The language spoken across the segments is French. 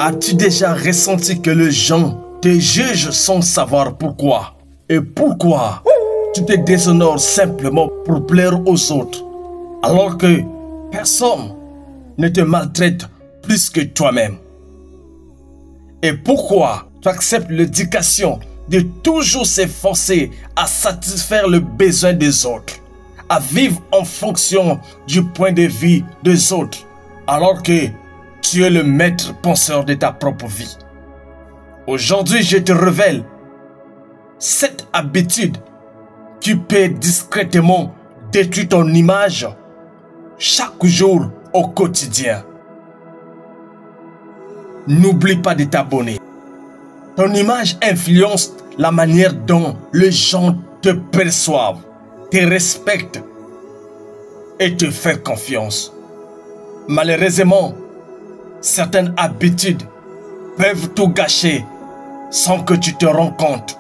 As-tu déjà ressenti que les gens te jugent sans savoir pourquoi? Et pourquoi tu te déshonores simplement pour plaire aux autres, alors que personne ne te maltraite plus que toi-même? Et pourquoi tu acceptes l'éducation de toujours s'efforcer à satisfaire le besoin des autres, à vivre en fonction du point de vue des autres, alors que tu es le maître penseur de ta propre vie? Aujourd'hui, je te révèle cette habitude qui peut discrètement détruire ton image chaque jour au quotidien. N'oublie pas de t'abonner. Ton image influence la manière dont les gens te perçoivent, te respectent et te font confiance. Malheureusement, certaines habitudes peuvent tout gâcher sans que tu te rendes compte.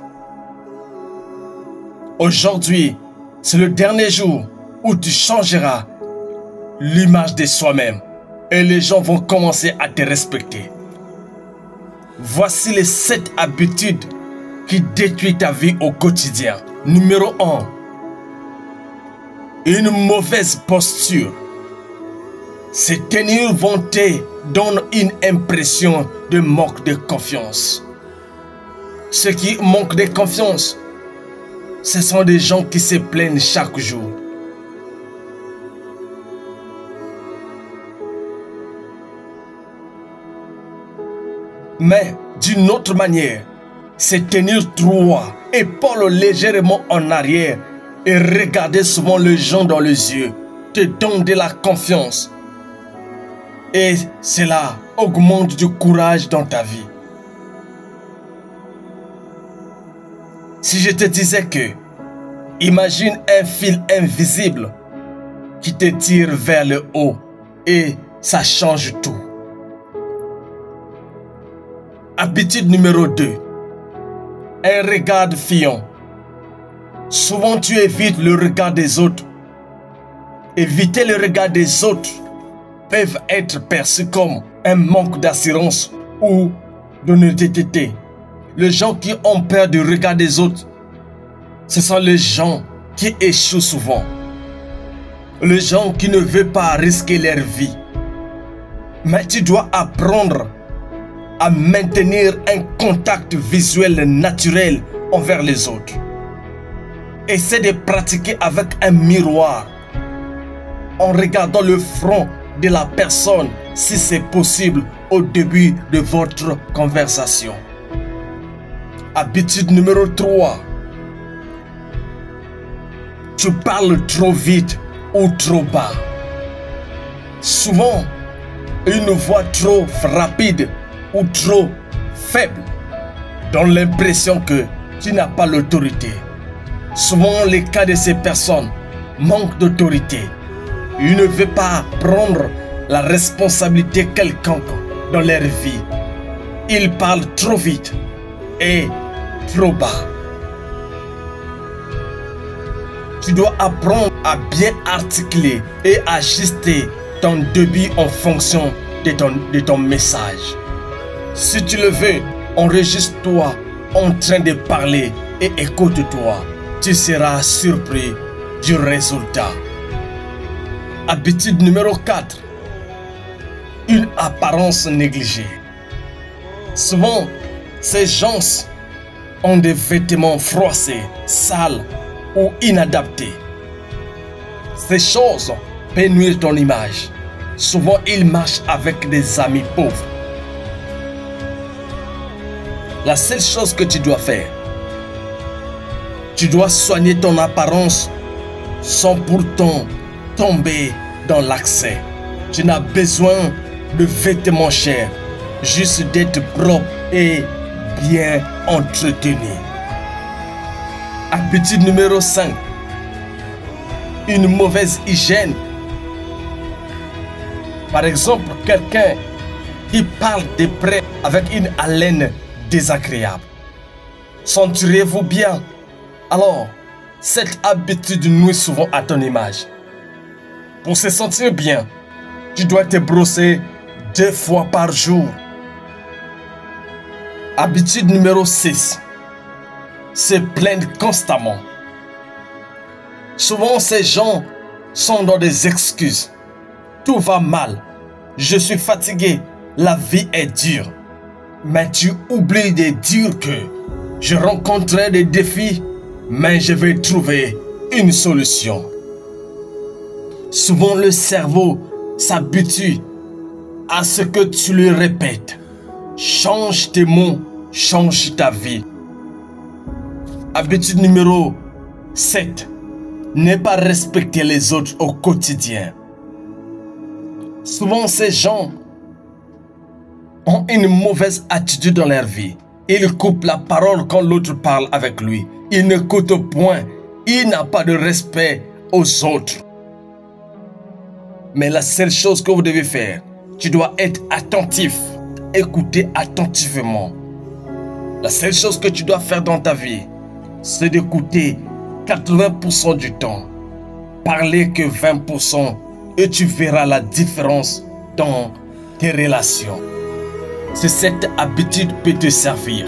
Aujourd'hui, c'est le dernier jour où tu changeras l'image de soi-même et les gens vont commencer à te respecter. Voici les 7 habitudes qui détruisent ta vie au quotidien. Numéro 1. Une mauvaise posture. Ces tenues vantées donnent une impression de manque de confiance. Ceux qui manquent de confiance, ce sont des gens qui se plaignent chaque jour. Mais d'une autre manière, se tenir droit, épaules légèrement en arrière et regarder souvent les gens dans les yeux te donne de la confiance. Et cela augmente du courage dans ta vie. Si je te disais que, imagine un fil invisible qui te tire vers le haut et ça change tout. Habitude numéro 2. Un regard fuyant. Souvent tu évites le regard des autres. Éviter le regard des autres peut être perçu comme un manque d'assurance ou d'honnêteté. Les gens qui ont peur du regard des autres, ce sont les gens qui échouent souvent. Les gens qui ne veulent pas risquer leur vie. Mais tu dois apprendre à maintenir un contact visuel naturel envers les autres. Essaie de pratiquer avec un miroir, en regardant le front de la personne si c'est possible au début de votre conversation. Habitude numéro 3. Tu parles trop vite ou trop bas. Souvent, une voix trop rapide ou trop faible donne l'impression que tu n'as pas l'autorité. Souvent, les cas de ces personnes manquent d'autorité. Ils ne veulent pas prendre la responsabilité quelconque dans leur vie. Ils parlent trop vite et trop bas. Tu dois apprendre à bien articuler et ajuster ton débit en fonction de ton message. Si tu le veux, enregistre-toi en train de parler et écoute-toi. Tu seras surpris du résultat. Habitude numéro 4. Une apparence négligée. Souvent, ces gens ont des vêtements froissés, sales ou inadaptés. Ces choses peuvent nuire ton image. Souvent, ils marchent avec des amis pauvres. La seule chose que tu dois faire, tu dois soigner ton apparence sans pourtant tomber dans l'accès. Tu n'as besoin de vêtements chers, juste d'être propre et bien entretenu. Habitude numéro 5. Une mauvaise hygiène. Par exemple, quelqu'un qui parle de près avec une haleine désagréable. Sentirez-vous bien? Alors, cette habitude nuit souvent à ton image. Pour se sentir bien, tu dois te brosser 2 fois par jour. Habitude numéro 6. Se plaindre constamment. Souvent, ces gens sont dans des excuses. Tout va mal. Je suis fatigué. La vie est dure. Mais tu oublies de dire que je rencontrerai des défis, mais je vais trouver une solution. Souvent, le cerveau s'habitue à ce que tu lui répètes. Change tes mots, change ta vie. Habitude numéro 7. Ne pas respecter les autres au quotidien. Souvent, ces gens ont une mauvaise attitude dans leur vie. Ils coupent la parole quand l'autre parle avec lui. Il n'écoute point. Il n'a pas de respect aux autres. Mais la seule chose que vous devez faire, tu dois être attentif. Écouter attentivement. La seule chose que tu dois faire dans ta vie, c'est d'écouter 80% du temps. Parler que 20% et tu verras la différence dans tes relations. Si cette habitude peut te servir.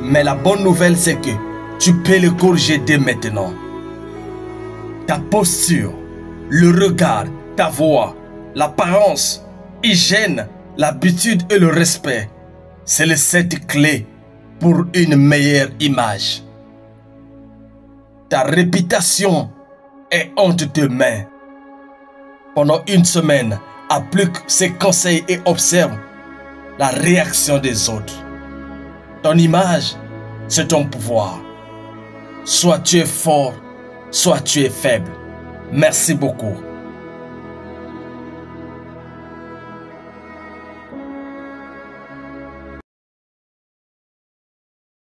Mais la bonne nouvelle, c'est que tu peux le corriger dès maintenant. Ta posture, le regard, ta voix, l'apparence, hygiène, l'habitude et le respect, c'est les 7 clés pour une meilleure image. Ta réputation est entre tes mains. Pendant une semaine, applique ces conseils et observe la réaction des autres. Ton image, c'est ton pouvoir. Soit tu es fort, soit tu es faible. Merci beaucoup.